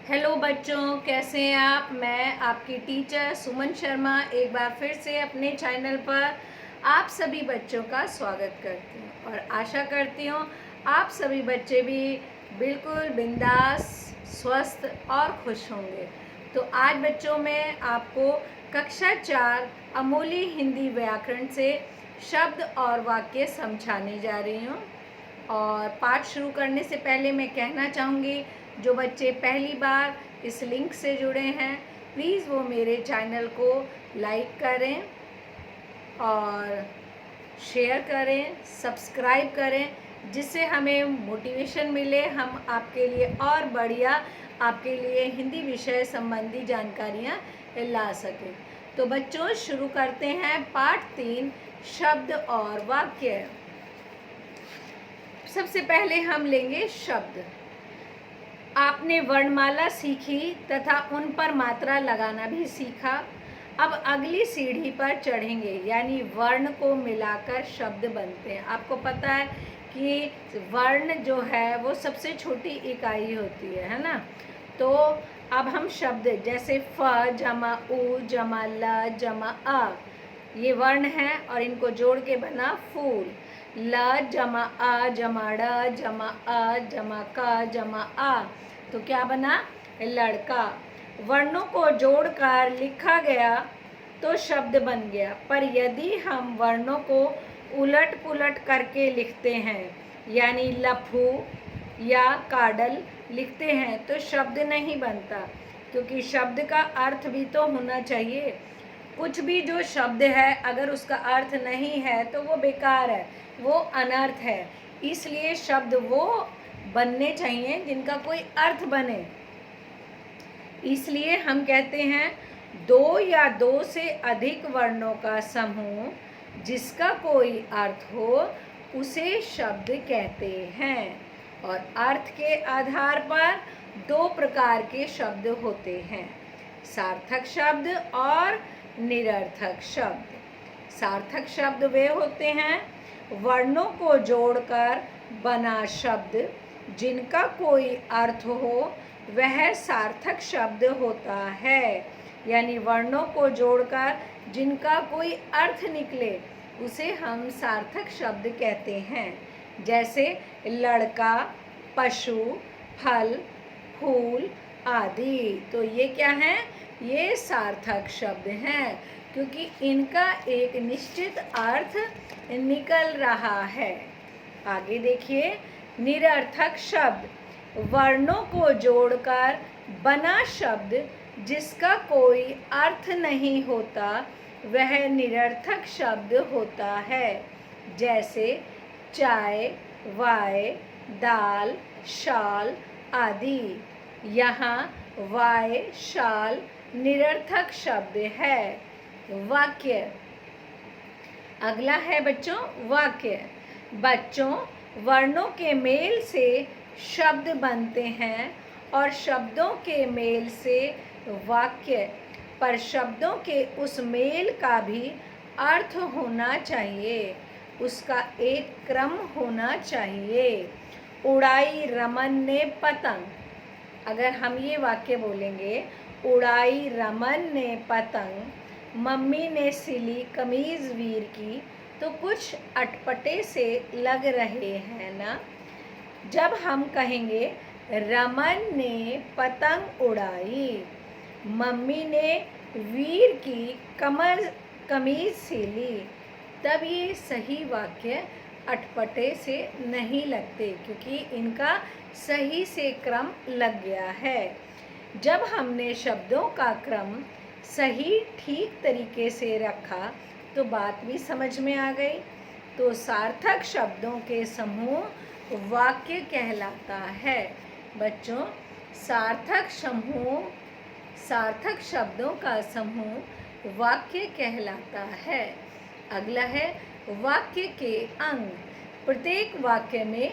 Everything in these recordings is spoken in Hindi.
हेलो बच्चों, कैसे हैं आप। मैं आपकी टीचर सुमन शर्मा एक बार फिर से अपने चैनल पर आप सभी बच्चों का स्वागत करती हूँ और आशा करती हूँ आप सभी बच्चे भी बिल्कुल बिंदास, स्वस्थ और खुश होंगे। तो आज बच्चों मैं आपको कक्षा 4 अमूली हिंदी व्याकरण से शब्द और वाक्य समझाने जा रही हूँ। और पाठ शुरू करने से पहले मैं कहना चाहूँगी, जो बच्चे पहली बार इस लिंक से जुड़े हैं प्लीज़ वो मेरे चैनल को लाइक करें और शेयर करें, सब्सक्राइब करें, जिससे हमें मोटिवेशन मिले, हम आपके लिए और बढ़िया आपके लिए हिंदी विषय संबंधी जानकारियाँ ला सकें। तो बच्चों शुरू करते हैं पाठ 3 शब्द और वाक्य। सबसे पहले हम लेंगे शब्द। आपने वर्णमाला सीखी तथा उन पर मात्रा लगाना भी सीखा। अब अगली सीढ़ी पर चढ़ेंगे, यानी वर्ण को मिलाकर शब्द बनते हैं। आपको पता है कि वर्ण जो है वो सबसे छोटी इकाई होती है ना। तो अब हम शब्द जैसे फ जमा उ जमा ल जमा अ, ये वर्ण हैं और इनको जोड़ के बना फूल। ल जमा अ जमा ड़ जमा अ जमा क जमा आ, तो क्या बना? लड़का। वर्णों को जोड़कर लिखा गया तो शब्द बन गया, पर यदि हम वर्णों को उलट पुलट करके लिखते हैं, यानी लफू या काडल लिखते हैं, तो शब्द नहीं बनता, क्योंकि शब्द का अर्थ भी तो होना चाहिए। कुछ भी जो शब्द है अगर उसका अर्थ नहीं है तो वो बेकार है, वो अनर्थ है। इसलिए शब्द वो बनने चाहिए जिनका कोई अर्थ बने। इसलिए हम कहते हैं दो या दो से अधिक वर्णों का समूह जिसका कोई अर्थ हो उसे शब्द कहते हैं। और अर्थ के आधार पर दो प्रकार के शब्द होते हैं, सार्थक शब्द और निरर्थक शब्द। सार्थक शब्द वे होते हैं वर्णों को जोड़कर बना शब्द जिनका कोई अर्थ हो, वह सार्थक शब्द होता है। यानी वर्णों को जोड़कर जिनका कोई अर्थ निकले उसे हम सार्थक शब्द कहते हैं। जैसे लड़का, पशु, फल, फूल आदि। तो ये क्या है? ये सार्थक शब्द हैं, क्योंकि इनका एक निश्चित अर्थ निकल रहा है। आगे देखिए, निरर्थक शब्द वर्णों को जोड़कर बना शब्द जिसका कोई अर्थ नहीं होता, वह निरर्थक शब्द होता है। जैसे चाय, वाय, दाल, शाल आदि। यहाँ वाय, शाल निरर्थक शब्द है। वाक्य। अगला है बच्चों वाक्य। बच्चों, वर्णों के मेल से शब्द बनते हैं और शब्दों के मेल से वाक्य, पर शब्दों के उस मेल का भी अर्थ होना चाहिए, उसका एक क्रम होना चाहिए। उड़ाई रमन ने पतंग। अगर हम ये वाक्य बोलेंगे, उड़ाई रमन ने पतंग, मम्मी ने सिली कमीज वीर की, तो कुछ अटपटे से लग रहे हैं ना। जब हम कहेंगे रमन ने पतंग उड़ाई, मम्मी ने वीर की कमीज सिली, तब ये सही वाक्य अटपटे से नहीं लगते, क्योंकि इनका सही से क्रम लग गया है। जब हमने शब्दों का क्रम सही ठीक तरीके से रखा तो बात भी समझ में आ गई। तो सार्थक शब्दों के समूह वाक्य कहलाता है। बच्चों, सार्थक शब्दों का समूह वाक्य कहलाता है। अगला है वाक्य के अंग। प्रत्येक वाक्य में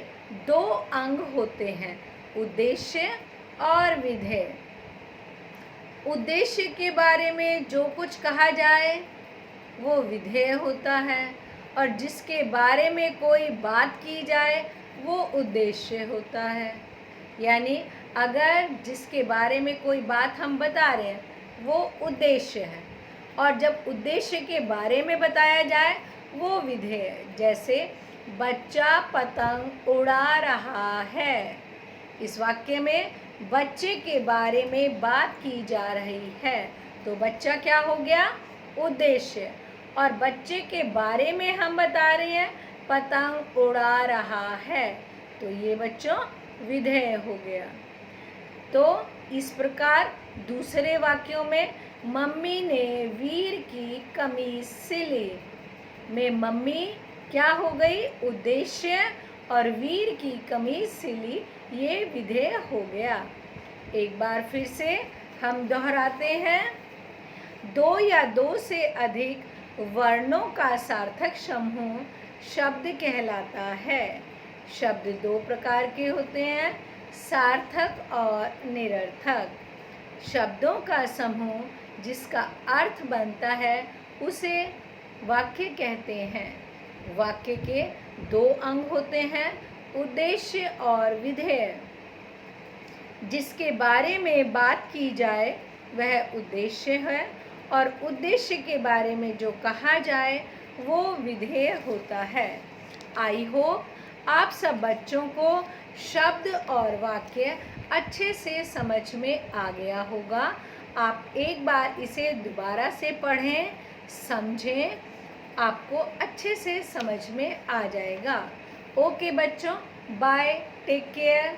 दो अंग होते हैं, उद्देश्य और विधेय। उद्देश्य के बारे में जो कुछ कहा जाए वो विधेय होता है, और जिसके बारे में कोई बात की जाए वो उद्देश्य होता है। यानी अगर जिसके बारे में कोई बात हम बता रहे हैं वो उद्देश्य है, और जब उद्देश्य के बारे में बताया जाए वो विधेय है। जैसे बच्चा पतंग उड़ा रहा है, इस वाक्य में बच्चे के बारे में बात की जा रही है, तो बच्चा क्या हो गया? उद्देश्य। और बच्चे के बारे में हम बता रहे हैं पतंग उड़ा रहा है, तो ये बच्चों विधेय हो गया। तो इस प्रकार दूसरे वाक्यों में मम्मी ने वीर की कमीज सिली में मम्मी क्या हो गई? उद्देश्य, और वीर की कमीज सिली ये विधेय हो गया। एक बार फिर से हम दोहराते हैं। दो या दो से अधिक वर्णों का सार्थक समूह शब्द कहलाता है। शब्द दो प्रकार के होते हैं, सार्थक और निरर्थक। शब्दों का समूह जिसका अर्थ बनता है उसे वाक्य कहते हैं। वाक्य के दो अंग होते हैं, उद्देश्य और विधेय। जिसके बारे में बात की जाए वह उद्देश्य है, और उद्देश्य के बारे में जो कहा जाए वो विधेय होता है। आई होप आप सब बच्चों को शब्द और वाक्य अच्छे से समझ में आ गया होगा। आप एक बार इसे दोबारा से पढ़ें, समझें, आपको अच्छे से समझ में आ जाएगा। ओके बच्चों, बाय, टेक केयर।